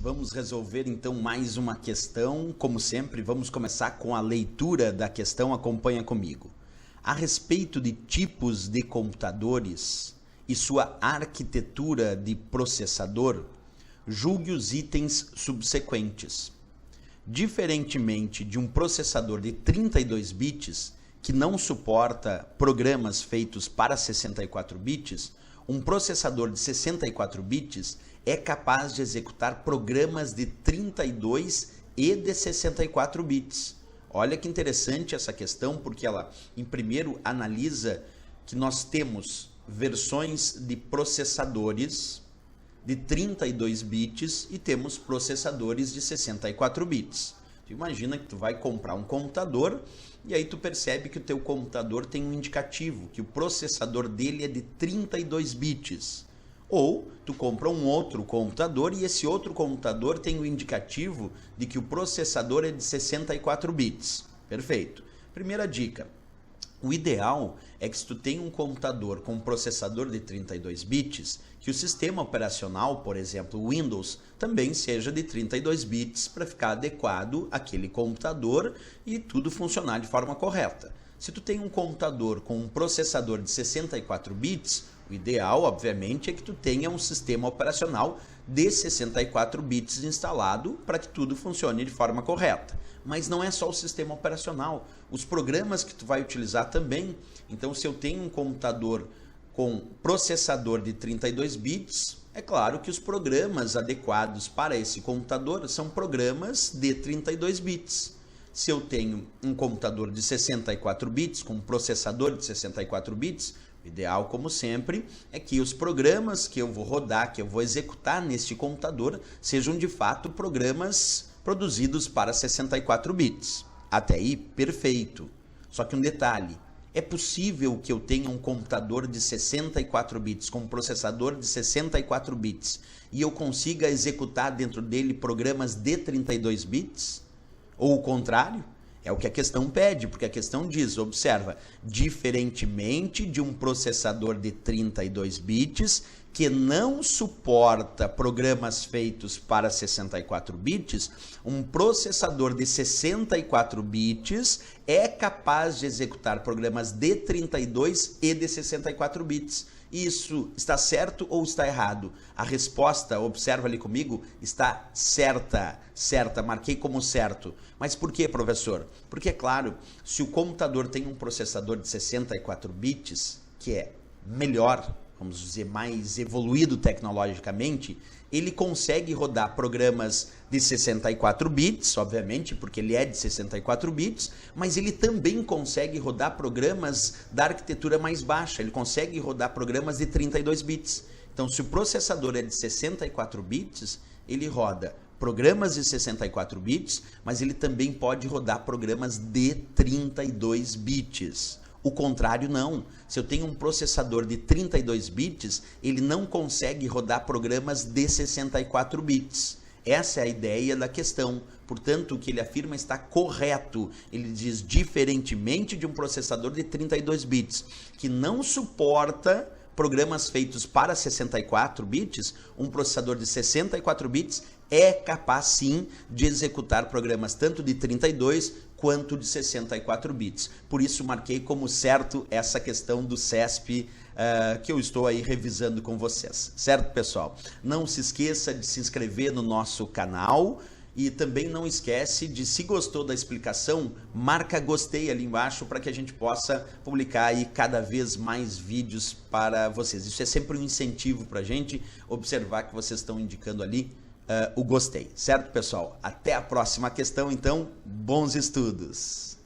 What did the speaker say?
Vamos resolver então mais uma questão. Como sempre, vamos começar com a leitura da questão. Acompanha comigo. A respeito de tipos de computadores e sua arquitetura de processador, julgue os itens subsequentes. Diferentemente de um processador de 32 bits, que não suporta programas feitos para 64 bits, um processador de 64 bits é capaz de executar programas de 32 e de 64 bits. Olha que interessante essa questão, porque ela, em primeiro, analisa que nós temos versões de processadores de 32 bits e temos processadores de 64 bits. Tu imagina que tu vai comprar um computador e aí tu percebe que o teu computador tem um indicativo, que o processador dele é de 32 bits. Ou tu compra um outro computador e esse outro computador tem o indicativo de que o processador é de 64 bits. Perfeito. Primeira dica. O ideal é que se tu tem um computador com um processador de 32 bits, que o sistema operacional, por exemplo, o Windows, também seja de 32 bits para ficar adequado àquele computador e tudo funcionar de forma correta. Se tu tem um computador com um processador de 64 bits, o ideal, obviamente, é que tu tenha um sistema operacional de 64 bits instalado para que tudo funcione de forma correta. Mas não é só o sistema operacional, os programas que tu vai utilizar também. Então, se eu tenho um computador com processador de 32 bits, é claro que os programas adequados para esse computador são programas de 32 bits. Se eu tenho um computador de 64 bits, com um processador de 64 bits, o ideal, como sempre, é que os programas que eu vou rodar, que eu vou executar neste computador, sejam de fato programas produzidos para 64 bits. Até aí, perfeito. Só que um detalhe, é possível que eu tenha um computador de 64 bits, com um processador de 64 bits, e eu consiga executar dentro dele programas de 32 bits? Ou o contrário? É o que a questão pede, porque a questão diz, observa, diferentemente de um processador de 32 bits que não suporta programas feitos para 64 bits, um processador de 64 bits é capaz de executar programas de 32 e de 64 bits. Isso está certo ou está errado? A resposta, observa ali comigo, está certa. Certa, marquei como certo. Mas por quê, professor? Porque, é claro, se o computador tem um processador de 64 bits, que é melhor, vamos dizer, mais evoluído tecnologicamente, ele consegue rodar programas de 64 bits, obviamente, porque ele é de 64 bits, mas ele também consegue rodar programas da arquitetura mais baixa, ele consegue rodar programas de 32 bits. Então, se o processador é de 64 bits, ele roda programas de 64 bits, mas ele também pode rodar programas de 32 bits. O contrário não. Se eu tenho um processador de 32 bits, ele não consegue rodar programas de 64 bits. Essa é a ideia da questão. Portanto, o que ele afirma está correto. Ele diz, diferentemente de um processador de 32 bits, que não suporta programas feitos para 64 bits, um processador de 64 bits é capaz sim de executar programas tanto de 32 quanto de 64 bits. Por isso marquei como certo essa questão do CESP que eu estou aí revisando com vocês. Certo, pessoal? Não se esqueça de se inscrever no nosso canal e também não esquece de, se gostou da explicação, marca gostei ali embaixo para que a gente possa publicar aí cada vez mais vídeos para vocês. Isso é sempre um incentivo para a gente observar que vocês estão indicando ali o gostei. Certo, pessoal? Até a próxima questão, então. Bons estudos!